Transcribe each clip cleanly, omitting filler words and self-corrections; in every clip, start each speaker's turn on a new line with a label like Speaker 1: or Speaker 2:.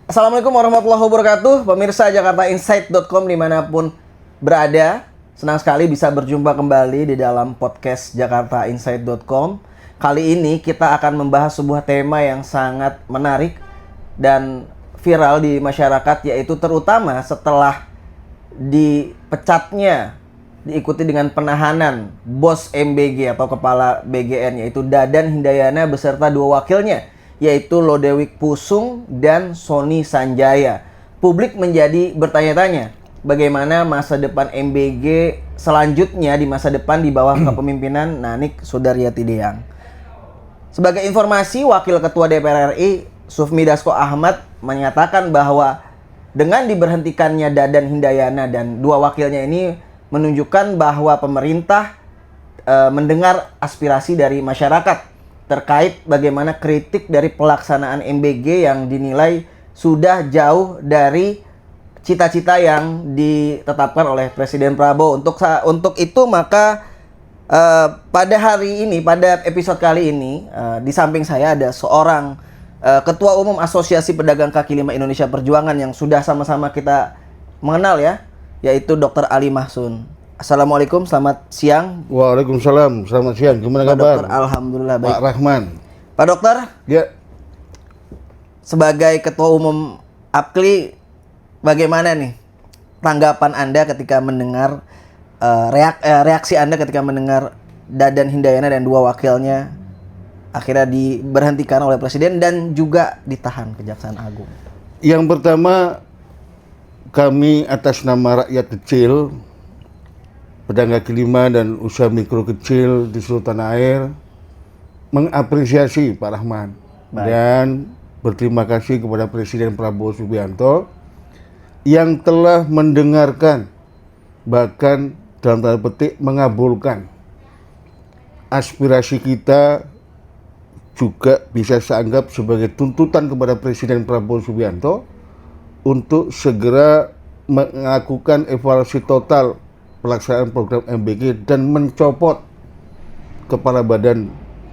Speaker 1: Assalamualaikum warahmatullahi wabarakatuh, pemirsa jakartainsight.com dimanapun berada. Senang sekali bisa berjumpa kembali di dalam podcast jakartainsight.com. Kali ini kita akan membahas sebuah tema yang sangat menarik dan viral di masyarakat, yaitu terutama setelah dipecatnya diikuti dengan penahanan bos MBG atau kepala BGN, yaitu Dadan Hindayana beserta dua wakilnya, yaitu Lodewijk Pusung dan Sony Sanjaya. Publik menjadi bertanya-tanya bagaimana masa depan MBG selanjutnya di masa depan di bawah kepemimpinan Nanik Sudaryati Deang. Sebagai informasi, Wakil Ketua DPR RI Sufmi Dasko Ahmad menyatakan bahwa dengan diberhentikannya Dadan Hindayana dan dua wakilnya ini menunjukkan bahwa pemerintah mendengar aspirasi dari masyarakat terkait bagaimana kritik dari pelaksanaan MBG yang dinilai sudah jauh dari cita-cita yang ditetapkan oleh Presiden Prabowo. Untuk itu maka pada hari ini, pada episode kali ini, di samping saya ada seorang Ketua Umum Asosiasi Pedagang Kaki Lima Indonesia Perjuangan yang sudah sama-sama kita mengenal ya, yaitu Dr. Ali Mahsun. Assalamualaikum, selamat siang.
Speaker 2: Waalaikumsalam, selamat siang. Gimana
Speaker 1: Pak
Speaker 2: kabar?
Speaker 1: Dokter, alhamdulillah baik.
Speaker 2: Pak Rahman.
Speaker 1: Pak Dokter,
Speaker 2: Ya,
Speaker 1: sebagai Ketua Umum APKLI, bagaimana nih tanggapan Anda ketika mendengar reaksi Anda ketika mendengar Dadan Hindayana dan dua wakilnya akhirnya diberhentikan oleh Presiden dan juga ditahan Kejaksaan Agung?
Speaker 2: yang pertama, kami atas nama rakyat kecil, pedagang kaki lima dan usaha mikro kecil di seluruh tanah air, mengapresiasi Pak Rahman.
Speaker 1: Baik.
Speaker 2: Dan berterima kasih kepada Presiden Prabowo Subianto yang telah mendengarkan, bahkan dalam tanda petik mengabulkan aspirasi kita, juga bisa saya anggap sebagai tuntutan kepada Presiden Prabowo Subianto untuk segera melakukan evaluasi total pelaksanaan program MBG dan mencopot kepala badan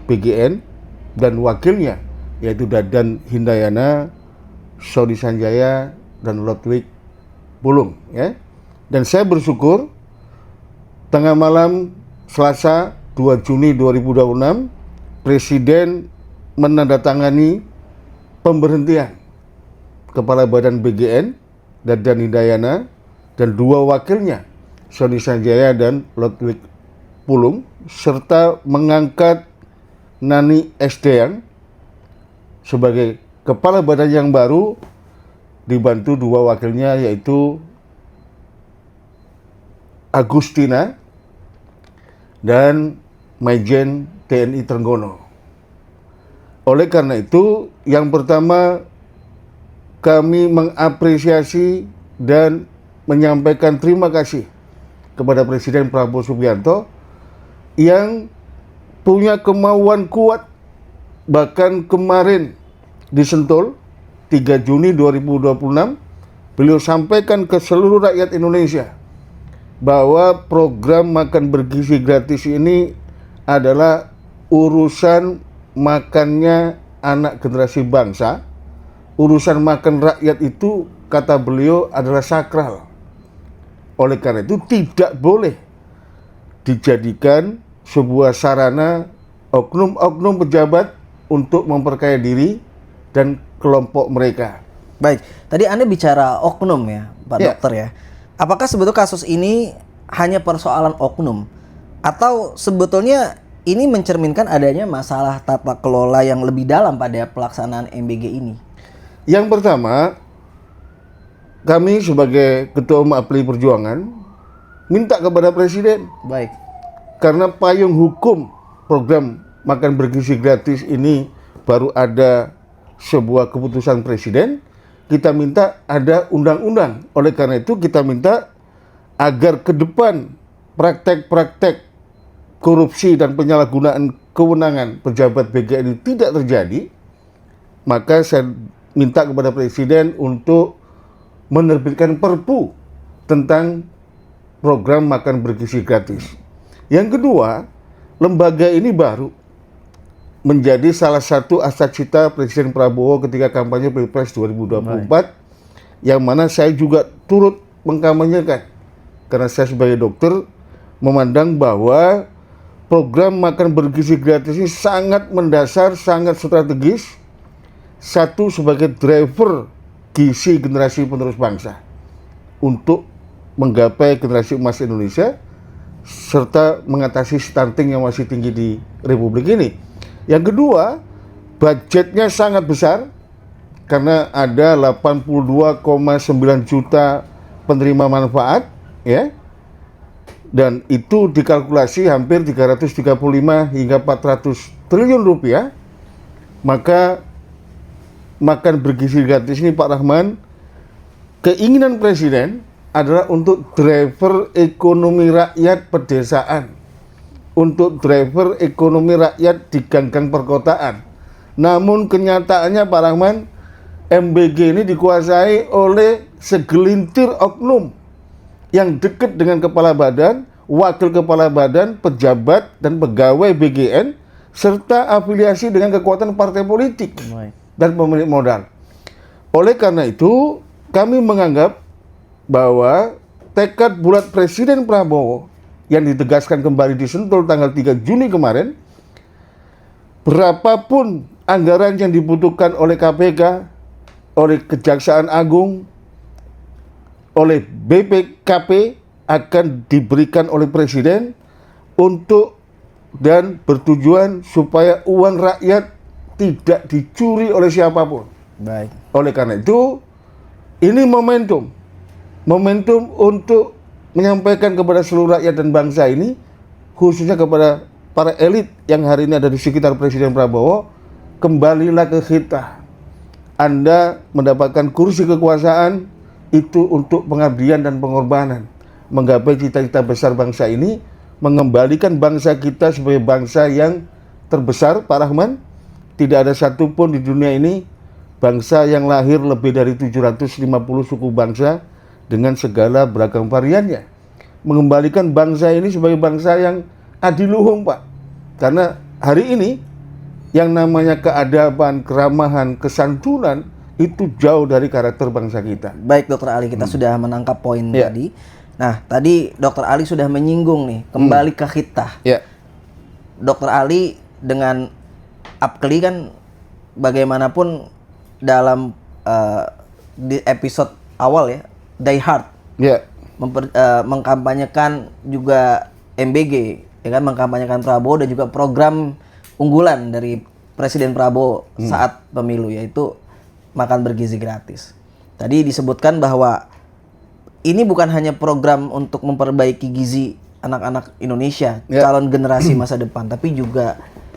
Speaker 2: BGN dan wakilnya, yaitu Dadan Hindayana, Sony Sanjaya, dan Lodewijk Pusung, ya. Dan saya bersyukur tengah malam Selasa 2 Juni 2026 Presiden menandatangani pemberhentian kepala badan BGN Dadan Hindayana dan dua wakilnya Sony Sanjaya dan Lodewijk Pusung, serta mengangkat Nani S. Deang sebagai kepala badan yang baru dibantu dua wakilnya, yaitu Agustina dan Maijen TNI Trenggono. Oleh karena itu, yang pertama kami mengapresiasi dan menyampaikan terima kasih kepada Presiden Prabowo Subianto yang punya kemauan kuat. Bahkan kemarin di Sentul 3 Juni 2026 beliau sampaikan ke seluruh rakyat Indonesia bahwa program makan bergizi gratis ini adalah urusan makannya anak generasi bangsa. Urusan makan rakyat itu, kata beliau, adalah sakral. Oleh karena itu tidak boleh dijadikan sebuah sarana oknum-oknum pejabat untuk memperkaya diri dan kelompok mereka.
Speaker 1: Baik, tadi Anda bicara oknum ya, Pak Dokter ya. Apakah sebetulnya kasus ini hanya persoalan oknum? Atau sebetulnya ini mencerminkan adanya masalah tata kelola yang lebih dalam pada pelaksanaan MBG ini?
Speaker 2: Yang pertama, kami sebagai Ketua Umum APKLI Perjuangan minta kepada Presiden,
Speaker 1: Baik.
Speaker 2: karena payung hukum program makan bergizi gratis ini baru ada sebuah keputusan Presiden, kita minta ada undang-undang. Oleh karena itu kita minta agar ke depan praktek-praktek korupsi dan penyalahgunaan kewenangan pejabat BGN ini tidak terjadi, maka saya minta kepada Presiden untuk menerbitkan Perpu tentang program makan bergizi gratis. Yang kedua, lembaga ini baru. menjadi salah satu asacita Presiden Prabowo ketika kampanye Pilpres 2024, yang mana saya juga turut mengkampanyekan. Karena saya sebagai dokter memandang bahwa program makan bergizi gratis ini sangat mendasar, sangat strategis. Satu, sebagai driver gizi generasi penerus bangsa untuk menggapai generasi emas Indonesia serta mengatasi stunting yang masih tinggi di Republik ini. Yang kedua, budgetnya sangat besar karena ada 82,9 juta penerima manfaat, ya. Dan itu dikalkulasi hampir 335 hingga 400 triliun rupiah. Maka makan bergizi gratis ini, Pak Rahman, keinginan Presiden adalah untuk driver ekonomi rakyat pedesaan, untuk driver ekonomi rakyat di gang-gang perkotaan. Namun kenyataannya, Pak Rahman, MBG ini dikuasai oleh segelintir oknum yang dekat dengan kepala badan, wakil kepala badan, pejabat, dan pegawai BGN, serta afiliasi dengan kekuatan partai politik dan pemilik modal. Oleh karena itu, kami menganggap bahwa tekad bulat Presiden Prabowo yang ditegaskan kembali di Sentul tanggal 3 Juni kemarin, berapapun anggaran yang dibutuhkan oleh KPK, oleh Kejaksaan Agung, oleh BPKP akan diberikan oleh Presiden untuk dan bertujuan supaya uang rakyat tidak dicuri oleh siapapun.
Speaker 1: Baik.
Speaker 2: Oleh karena itu, ini momentum untuk menyampaikan kepada seluruh rakyat dan bangsa ini, khususnya kepada para elit yang hari ini ada di sekitar Presiden Prabowo, kembalilah ke kita. Anda mendapatkan kursi kekuasaan itu untuk pengabdian dan pengorbanan, menggapai cita-cita besar bangsa ini, mengembalikan bangsa kita sebagai bangsa yang terbesar, Pak Rahman. Tidak ada satupun di dunia ini bangsa yang lahir lebih dari 750 suku bangsa dengan segala beragam variannya. Mengembalikan bangsa ini sebagai bangsa yang adiluhung, Pak. Karena hari ini yang namanya keadaban, keramahan, kesantunan itu jauh dari karakter bangsa kita.
Speaker 1: Baik, Dokter Ali, kita sudah menangkap poin tadi. Nah, tadi Dokter Ali sudah menyinggung nih, kembali ke kita. Dokter Ali dengan Apkeli kan bagaimanapun dalam di episode awal ya, Die Hard, mengkampanyekan juga MBG, ya kan, mengkampanyekan Prabowo dan juga program unggulan dari Presiden Prabowo saat pemilu, yaitu makan bergizi gratis. Tadi disebutkan bahwa ini bukan hanya program untuk memperbaiki gizi anak-anak Indonesia, calon generasi masa depan, tapi juga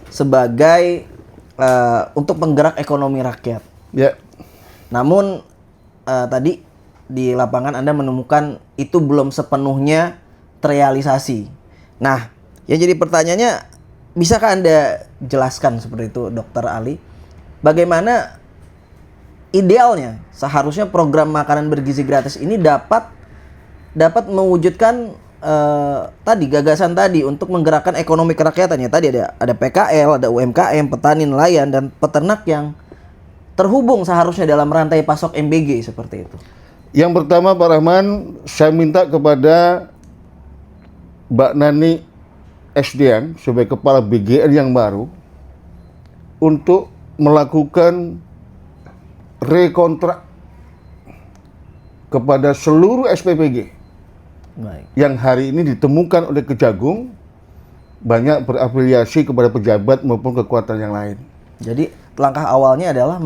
Speaker 1: sebagai untuk penggerak ekonomi rakyat. Namun tadi di lapangan Anda menemukan itu belum sepenuhnya terrealisasi. Nah, yang jadi pertanyaannya, bisakah Anda jelaskan seperti itu, Dokter Ali? Bagaimana idealnya seharusnya program makanan bergizi gratis ini dapat mewujudkan tadi gagasan tadi untuk menggerakkan ekonomi kerakyatannya. Tadi ada PKL, ada UMKM, petani, nelayan, dan peternak yang terhubung seharusnya dalam rantai pasok MBG seperti itu.
Speaker 2: Yang pertama, Pak Rahman, saya minta kepada Mbak Nani SDN sebagai kepala BGN yang baru untuk melakukan rekontrak kepada seluruh SPPG yang hari ini ditemukan oleh Kejagung, banyak berafiliasi kepada pejabat maupun kekuatan yang lain.
Speaker 1: Jadi langkah awalnya adalah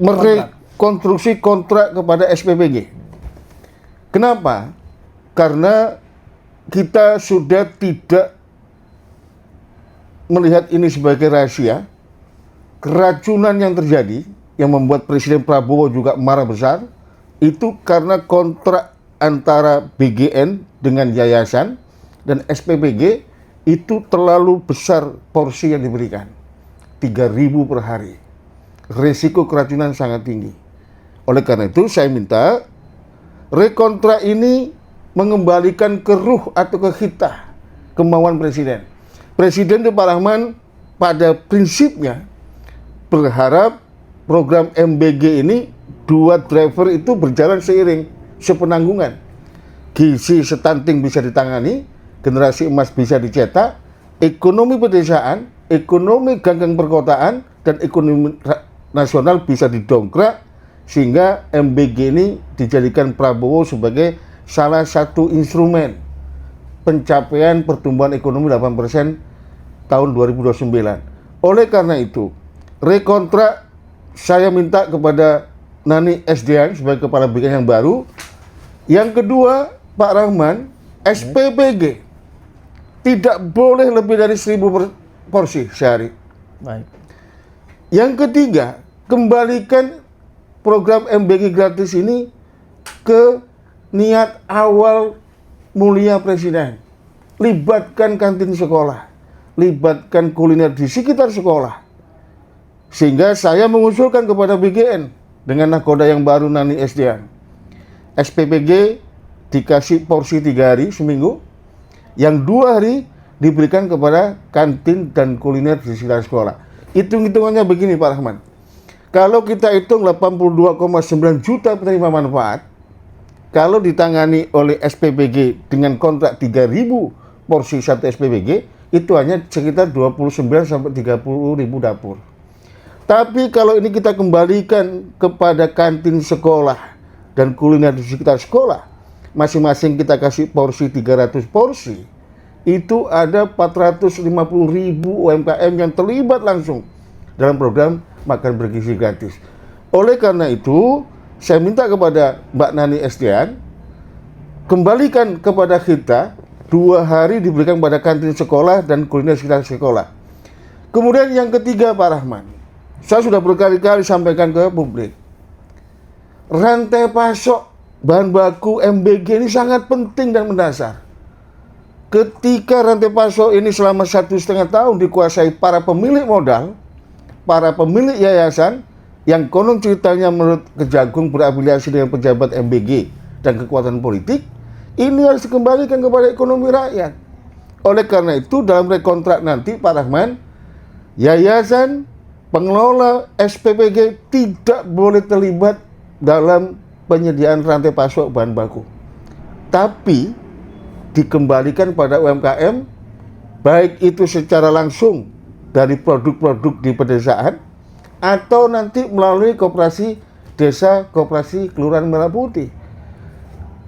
Speaker 2: merekonstruksi kontrak kepada SPPG. Kenapa? Karena kita sudah tidak melihat ini sebagai rahasia. Keracunan yang terjadi yang membuat Presiden Prabowo juga marah besar itu karena kontrak antara BGN dengan yayasan dan SPPG itu terlalu besar porsi yang diberikan, 3.000 per hari. Risiko keracunan sangat tinggi. Oleh karena itu saya minta rekontrak ini mengembalikan ke ruh atau ke hitah kemauan Presiden. Presiden itu, Pak Rahman, pada prinsipnya berharap program MBG ini dua driver itu berjalan seiring, sepenanggungan. Gizi stunting bisa ditangani, generasi emas bisa dicetak, ekonomi pedesaan, ekonomi ganggang perkotaan, dan ekonomi nasional bisa didongkrak, sehingga MBG ini dijadikan Prabowo sebagai salah satu instrumen pencapaian pertumbuhan ekonomi 8% tahun 2029. Oleh karena itu, rekontrak saya minta kepada Nani Sdn sebagai kepala BKN yang baru. Yang kedua, Pak Rahman, SPPG tidak boleh lebih dari 1.000 porsi sehari.
Speaker 1: Baik.
Speaker 2: Yang ketiga, kembalikan program MBG gratis ini ke niat awal mulia Presiden. Libatkan kantin sekolah, libatkan kuliner di sekitar sekolah. Sehingga saya mengusulkan kepada BGN dengan nakoda yang baru Nani Sdn. SPPG dikasih porsi 3 hari seminggu, yang 2 hari diberikan kepada kantin dan kuliner di sekitar sekolah. Hitung-hitungannya begini Pak Rahman, kalau kita hitung 82,9 juta penerima manfaat, kalau ditangani oleh SPPG dengan kontrak 3.000 porsi satu SPPG, itu hanya sekitar 29 sampai 30 ribu dapur. Tapi kalau ini kita kembalikan kepada kantin sekolah dan kuliner di sekitar sekolah, masing-masing kita kasih porsi 300 porsi, itu ada 450 ribu UMKM yang terlibat langsung dalam program makan bergizi gratis. Oleh karena itu, saya minta kepada Mbak Nani Sdn, kembalikan kepada kita 2 hari diberikan pada kantin sekolah dan kuliner sekitar sekolah. Kemudian yang ketiga Pak Rahman, saya sudah berkali-kali sampaikan ke publik, rantai pasok bahan baku MBG ini sangat penting dan mendasar. Ketika rantai pasok ini selama 1,5 tahun dikuasai para pemilik modal, para pemilik yayasan, yang konon ceritanya menurut Kejagung berafiliasi dengan pejabat MBG dan kekuatan politik, ini harus dikembalikan kepada ekonomi rakyat. Oleh karena itu, dalam rekontrak nanti Pak Rahman, yayasan pengelola SPPG tidak boleh terlibat dalam penyediaan rantai pasok bahan baku, tapi dikembalikan pada UMKM, baik itu secara langsung dari produk-produk di pedesaan atau nanti melalui koperasi desa, koperasi kelurahan Merah Putih.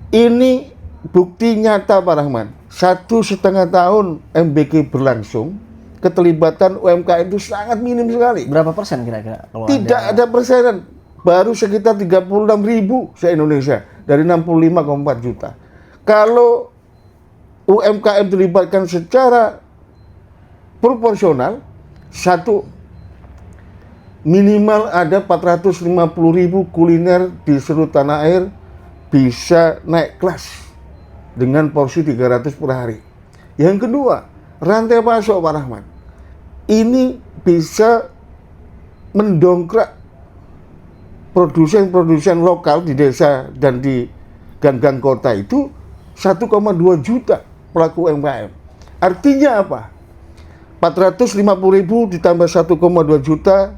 Speaker 2: Ini bukti nyata Pak Rahman, 1,5 tahun MBG berlangsung, keterlibatan UMKM itu sangat minim sekali.
Speaker 1: Berapa persen kira-kira?
Speaker 2: Tidak ada persenan, baru sekitar 36 ribu se-Indonesia dari 65,4 juta. Kalau UMKM dilibatkan secara proporsional, minimal ada 450 ribu kuliner di seluruh tanah air bisa naik kelas dengan porsi 300 per hari. Yang kedua, rantai pasok Pak Rahman, ini bisa mendongkrak produsen-produsen lokal di desa dan di gang-gang kota itu 1,2 juta pelaku UMKM. Artinya apa? 450 ribu ditambah 1,2 juta,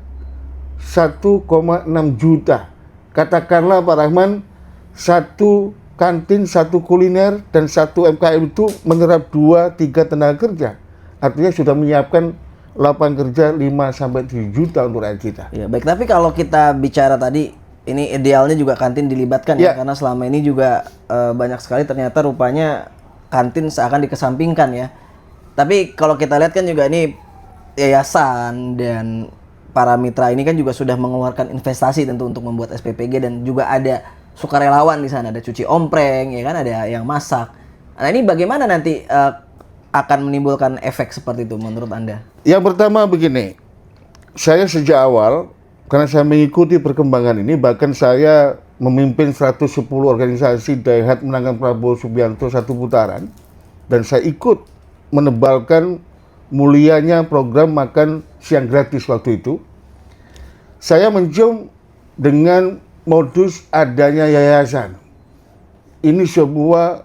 Speaker 2: 1,6 juta. Katakanlah Pak Rahman, satu kantin, satu kuliner, dan satu UMKM itu menyerap 2-3 tenaga kerja. Artinya sudah menyiapkan lapangan kerja 5-7 juta untuk rakyat kita.
Speaker 1: Ya, baik, tapi kalau kita bicara tadi, ini idealnya juga kantin dilibatkan ya, karena selama ini juga banyak sekali ternyata rupanya kantin seakan dikesampingkan ya. Tapi kalau kita lihat kan juga ini yayasan dan para mitra ini kan juga sudah mengeluarkan investasi tentu untuk membuat SPPG, dan juga ada sukarelawan di sana, ada cuci ompreng ya kan, ada yang masak. Nah, ini bagaimana nanti akan menimbulkan efek seperti itu menurut Anda?
Speaker 2: Yang pertama begini, saya sejak awal, karena saya mengikuti perkembangan ini, bahkan saya memimpin 110 organisasi daihat menangkan Prabowo Subianto 1 putaran, dan saya ikut menebalkan mulianya program makan siang gratis waktu itu. Saya mencium dengan modus adanya yayasan. Ini sebuah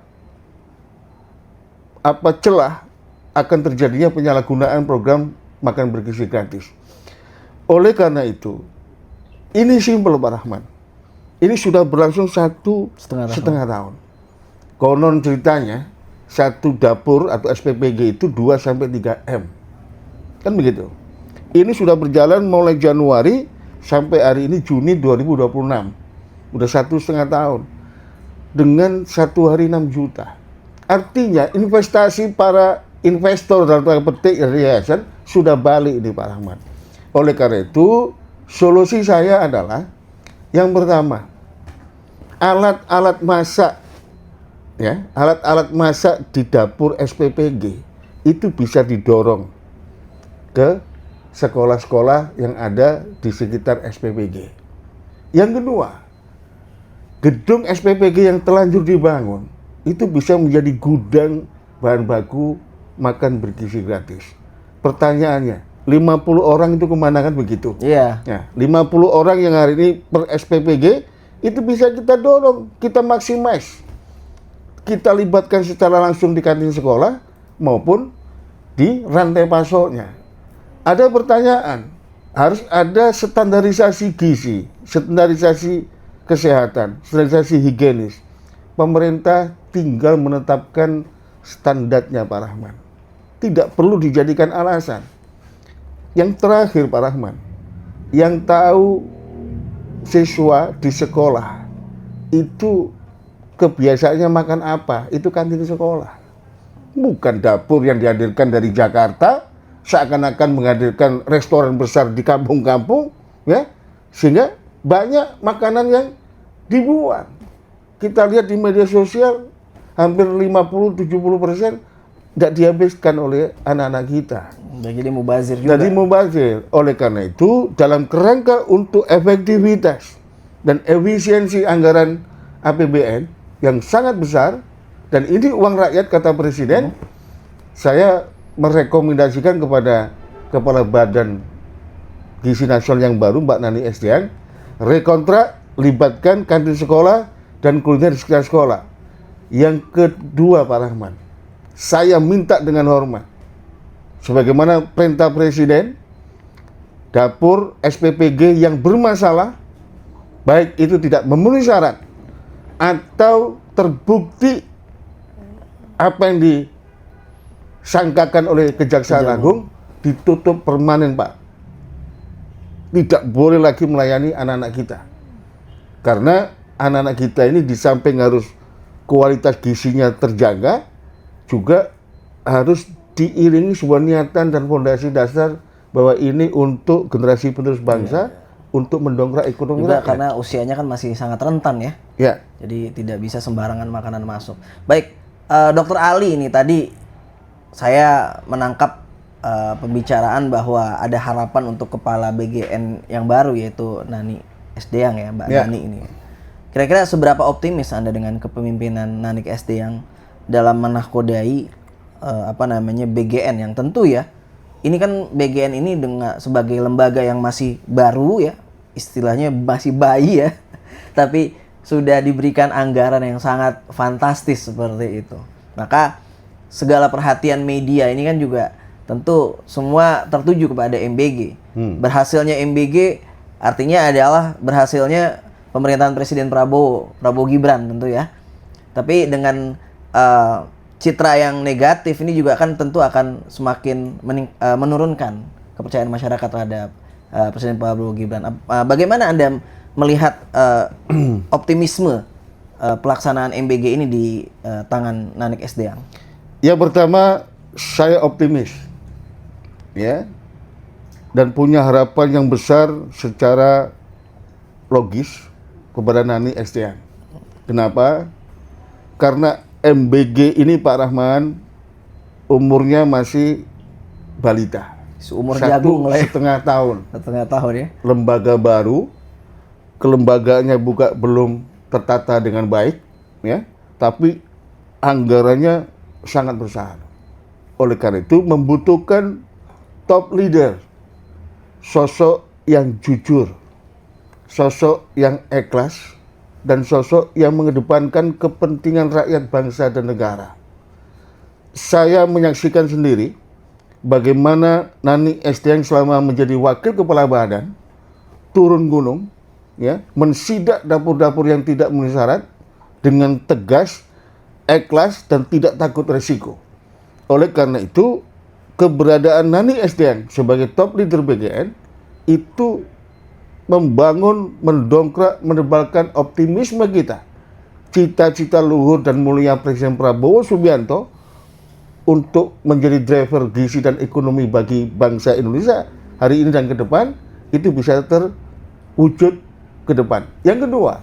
Speaker 2: celah akan terjadinya penyalahgunaan program makan bergizi gratis. Oleh karena itu, ini simpel Pak Rahman. Ini sudah berlangsung setengah tahun. Konon ceritanya, satu dapur atau SPPG itu 2-3 M. Kan begitu. Ini sudah berjalan mulai Januari sampai hari ini Juni 2026. Udah 1,5 tahun. Dengan 1 hari 6 juta. Artinya investasi para investor dalam tanda petik yayasan sudah balik ini Pak Rahman. Oleh karena itu, solusi saya adalah yang pertama, alat-alat masak, ya, alat-alat masak di dapur SPPG itu bisa didorong ke sekolah-sekolah yang ada di sekitar SPPG. Yang kedua, gedung SPPG yang telanjur dibangun itu bisa menjadi gudang bahan baku makan bergizi gratis. Pertanyaannya, 50 orang itu kemana kan begitu?
Speaker 1: Iya.
Speaker 2: Ya, 50 orang yang hari ini per SPPG itu bisa kita dorong, kita maximize. Kita libatkan secara langsung di kantin sekolah maupun di rantai pasoknya. Ada pertanyaan, harus ada standarisasi gizi, standarisasi kesehatan, standarisasi higienis. Pemerintah tinggal menetapkan standarnya Pak Rahman. Tidak perlu dijadikan alasan. Yang terakhir Pak Rahman, yang tahu siswa di sekolah itu kebiasaannya makan apa, itu kantin sekolah. Bukan dapur yang dihadirkan dari Jakarta, seakan-akan menghadirkan restoran besar di kampung-kampung, ya, sehingga banyak makanan yang dibuang. Kita lihat di media sosial, hampir 50-70% nggak dihabiskan oleh anak-anak kita.
Speaker 1: Jadi mubazir juga.
Speaker 2: Jadi mubazir. Oleh karena itu, dalam kerangka untuk efektivitas dan efisiensi anggaran APBN yang sangat besar, dan ini uang rakyat kata Presiden, saya merekomendasikan kepada Kepala Badan Gizi Nasional yang baru, Mbak Nani Estian, rekontrak, libatkan kantin sekolah dan kuliner di sekitar sekolah. Yang kedua Pak Rahman, saya minta dengan hormat, sebagaimana perintah Presiden, dapur SPPG yang bermasalah, baik itu tidak memenuhi syarat atau terbukti apa yang disangkakan oleh Kejaksaan Agung, ditutup permanen Pak. Tidak boleh lagi melayani anak-anak kita. Karena anak-anak kita ini di samping harus kualitas gizinya terjaga, juga harus diiringi sebuah niatan dan fondasi dasar bahwa ini untuk generasi penerus bangsa, untuk mendongkrak ekonomi
Speaker 1: juga
Speaker 2: rakyat.
Speaker 1: karena usianya kan masih sangat rentan ya.
Speaker 2: Ya.
Speaker 1: Jadi tidak bisa sembarangan makanan masuk. Baik, Dokter Ali ini tadi saya menangkap pembicaraan bahwa ada harapan untuk kepala BGN yang baru, yaitu Nani Esdeyang ya, Mbak Nani ini. Kira-kira seberapa optimis Anda dengan kepemimpinan Nani Esdeyang dalam menahkodai BGN yang tentu ya, ini kan BGN ini dengan sebagai lembaga yang masih baru ya, istilahnya masih bayi ya, tapi sudah diberikan anggaran yang sangat fantastis seperti itu. Maka segala perhatian media ini kan juga tentu semua tertuju kepada MBG. Berhasilnya MBG artinya adalah berhasilnya pemerintahan Presiden Prabowo Gibran tentu ya. Tapi dengan citra yang negatif ini juga kan tentu akan semakin menurunkan kepercayaan masyarakat terhadap Presiden Prabowo Gibran. Bagaimana Anda melihat optimisme pelaksanaan MBG ini di tangan Nani Esdeyang?
Speaker 2: Yang pertama, saya optimis, ya, dan punya harapan yang besar secara logis kepada Nani Esdeyang. Kenapa? Karena MBG ini Pak Rahman umurnya masih balita.
Speaker 1: Seumur jagung lah ya.
Speaker 2: 1,5 tahun.
Speaker 1: 1,5 tahun ya.
Speaker 2: Lembaga baru, kelembagaannya juga belum tertata dengan baik, ya. Tapi anggarannya sangat besar. Oleh karena itu membutuhkan top leader, sosok yang jujur, sosok yang ikhlas, dan sosok yang mengedepankan kepentingan rakyat bangsa dan negara. Saya menyaksikan sendiri bagaimana Nani SDN selama menjadi wakil kepala badan turun gunung, ya, mensidak dapur-dapur yang tidak memenuhi syarat dengan tegas, ikhlas dan tidak takut resiko. Oleh karena itu, keberadaan Nani SDN sebagai top leader BGN itu membangun, mendongkrak, menebalkan optimisme kita. Cita-cita luhur dan mulia Presiden Prabowo Subianto untuk menjadi driver gizi dan ekonomi bagi bangsa Indonesia hari ini dan ke depan itu bisa terwujud ke depan. Yang kedua,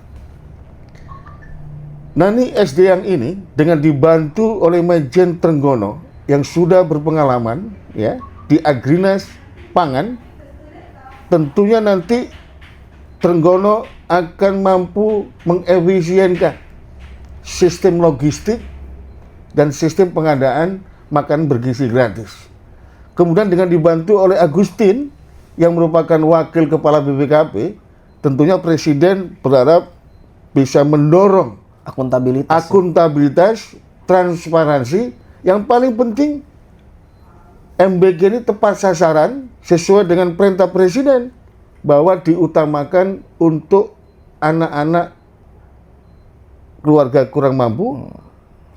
Speaker 2: Nani SD yang ini dengan dibantu oleh Majen Trenggono yang sudah berpengalaman, ya, di Agrinas Pangan, tentunya nanti Trenggono akan mampu mengefisienkan sistem logistik dan sistem pengadaan makan bergizi gratis. Kemudian dengan dibantu oleh Agustin yang merupakan wakil kepala BPKP, tentunya Presiden berharap bisa mendorong akuntabilitas, transparansi, yang paling penting MBG ini tepat sasaran sesuai dengan perintah Presiden bahwa diutamakan untuk anak-anak keluarga kurang mampu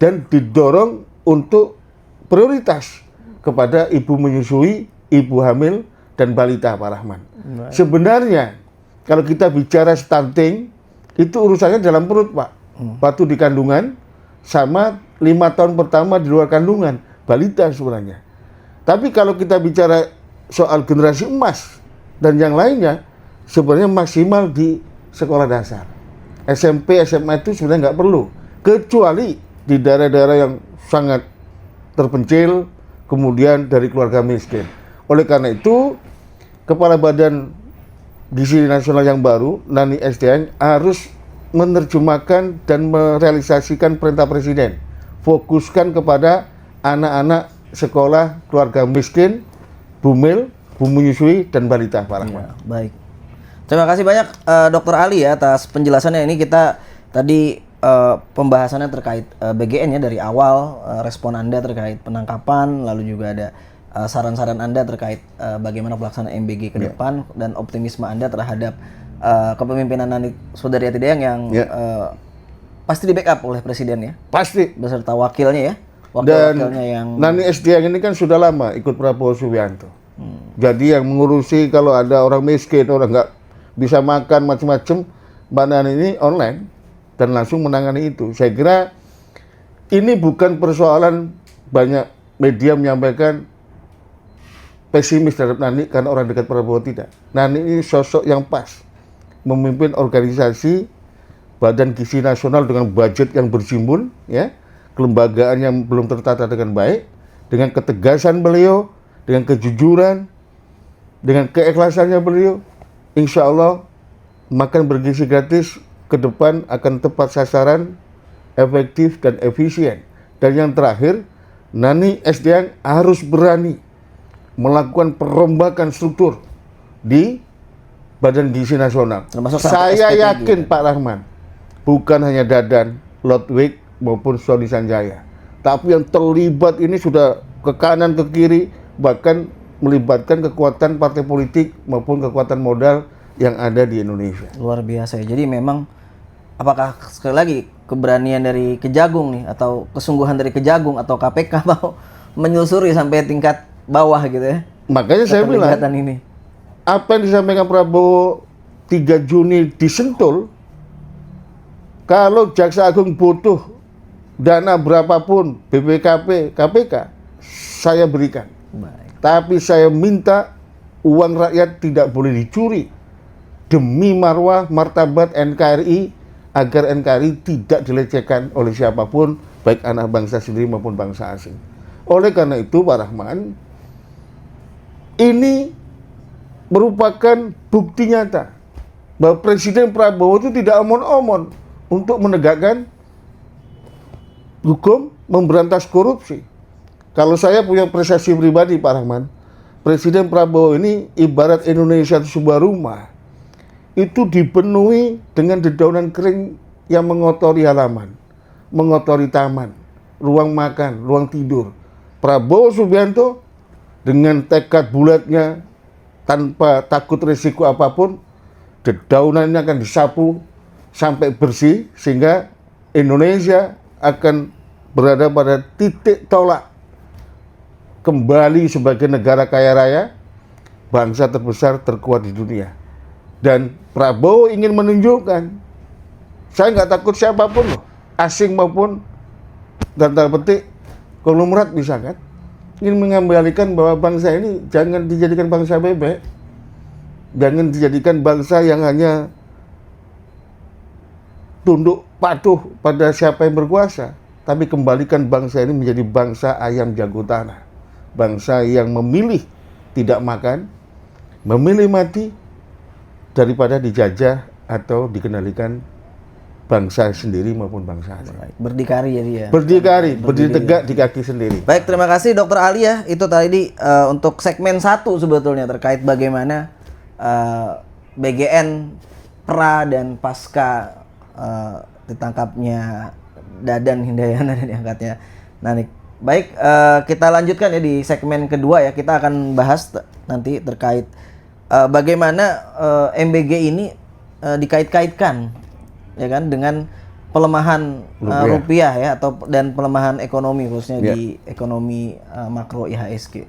Speaker 2: dan didorong untuk prioritas kepada ibu menyusui, ibu hamil, dan balita, Pak Rahman. Sebenarnya kalau kita bicara stunting itu urusannya dalam perut, Pak. Waktu di kandungan sama 5 tahun pertama di luar kandungan, balita sebenarnya. Tapi kalau kita bicara soal generasi emas dan yang lainnya, sebenarnya maksimal di sekolah dasar. SMP, SMA itu sebenarnya nggak perlu. Kecuali di daerah-daerah yang sangat terpencil, kemudian dari keluarga miskin. Oleh karena itu, Kepala Badan Gizi Nasional yang baru, Nani SDN, harus menerjemahkan dan merealisasikan perintah Presiden. Fokuskan kepada anak-anak sekolah keluarga miskin, bumil, bu menyusui, dan balita, Pak Rahman.
Speaker 1: Ya, baik. Terima kasih banyak Dr. Ali ya atas penjelasannya. Ini kita tadi pembahasannya terkait BGN ya dari awal, respon Anda terkait penangkapan, lalu juga ada saran-saran Anda terkait bagaimana pelaksanaan MBG ke depan dan optimisme Anda terhadap kepemimpinan Nani Saudari Atidayang yang pasti di backup oleh Presiden ya.
Speaker 2: Pasti.
Speaker 1: Beserta wakilnya ya.
Speaker 2: Wakil-wakilnya yang Nani SDN ini kan sudah lama ikut Prabowo Subianto. Jadi yang mengurusi kalau ada orang miskin, orang nggak bisa makan macam-macam, Mbak Nani ini online dan langsung menangani itu. Saya kira ini bukan persoalan banyak media menyampaikan pesimis terhadap Nani karena orang dekat Prabowo, tidak. Nani ini sosok yang pas memimpin organisasi Badan Gizi Nasional dengan budget yang berjimbun, ya, kelembagaan yang belum tertata dengan baik, dengan ketegasan beliau, dengan kejujuran, dengan keikhlasannya beliau, insya Allah makan bergizi gratis ke depan akan tepat sasaran, efektif dan efisien. Dan yang terakhir, Nani SDN harus berani melakukan perombakan struktur di Badan Gizi Nasional.
Speaker 1: Termasuk
Speaker 2: saya yakin Pak Rahman, bukan hanya Dadan, Lodwig maupun Sony Sanjaya, tapi yang terlibat ini sudah ke kanan ke kiri, bahkan melibatkan kekuatan partai politik maupun kekuatan modal yang ada di Indonesia.
Speaker 1: Luar biasa ya. Jadi memang apakah sekali lagi keberanian dari Kejagung nih atau kesungguhan dari Kejagung atau KPK mau menyusuri sampai tingkat bawah gitu ya.
Speaker 2: Makanya saya bilang
Speaker 1: ini.
Speaker 2: Apa yang disampaikan Prabowo 3 Juni di Sentul, kalau Jaksa Agung butuh dana berapapun BPKP, KPK, saya berikan.
Speaker 1: Baik.
Speaker 2: Tapi saya minta uang rakyat tidak boleh dicuri demi marwah martabat NKRI, agar NKRI tidak dilecehkan oleh siapapun, baik anak bangsa sendiri maupun bangsa asing. Oleh karena itu Pak Rahman, ini merupakan bukti nyata bahwa Presiden Prabowo itu tidak omon-omon untuk menegakkan hukum, memberantas korupsi. Kalau saya punya prestasi pribadi Pak Rahman, Presiden Prabowo ini ibarat Indonesia itu sebuah rumah, itu dipenuhi dengan dedaunan kering yang mengotori halaman, mengotori taman, ruang makan, ruang tidur. Prabowo Subianto dengan tekad bulatnya tanpa takut risiko apapun, dedaunannya akan disapu sampai bersih sehingga Indonesia akan berada pada titik tolak kembali sebagai negara kaya raya, bangsa terbesar terkuat di dunia. Dan Prabowo ingin menunjukkan, saya nggak takut siapapun loh, asing maupun dan tanda petik konglomerat misalkan, ingin mengembalikan bahwa bangsa ini jangan dijadikan bangsa bebek, jangan dijadikan bangsa yang hanya tunduk patuh pada siapa yang berkuasa, tapi kembalikan bangsa ini menjadi bangsa ayam jago tanah, bangsa yang memilih tidak makan, memilih mati daripada dijajah atau dikendalikan bangsa sendiri maupun bangsa asing.
Speaker 1: Berdikari jadi ya.
Speaker 2: Berdikari, berdiri tegak di kaki sendiri.
Speaker 1: Baik, terima kasih Dokter Ali ya. Itu tadi untuk segmen 1 sebetulnya terkait bagaimana BGN pra dan pasca ditangkapnya Dadan Hindayana dan diangkatnya Nanik. Baik, kita lanjutkan ya di segmen kedua ya. Kita akan bahas nanti terkait bagaimana MBG ini dikait-kaitkan ya kan dengan pelemahan rupiah ya dan pelemahan ekonomi khususnya di ekonomi makro IHSG.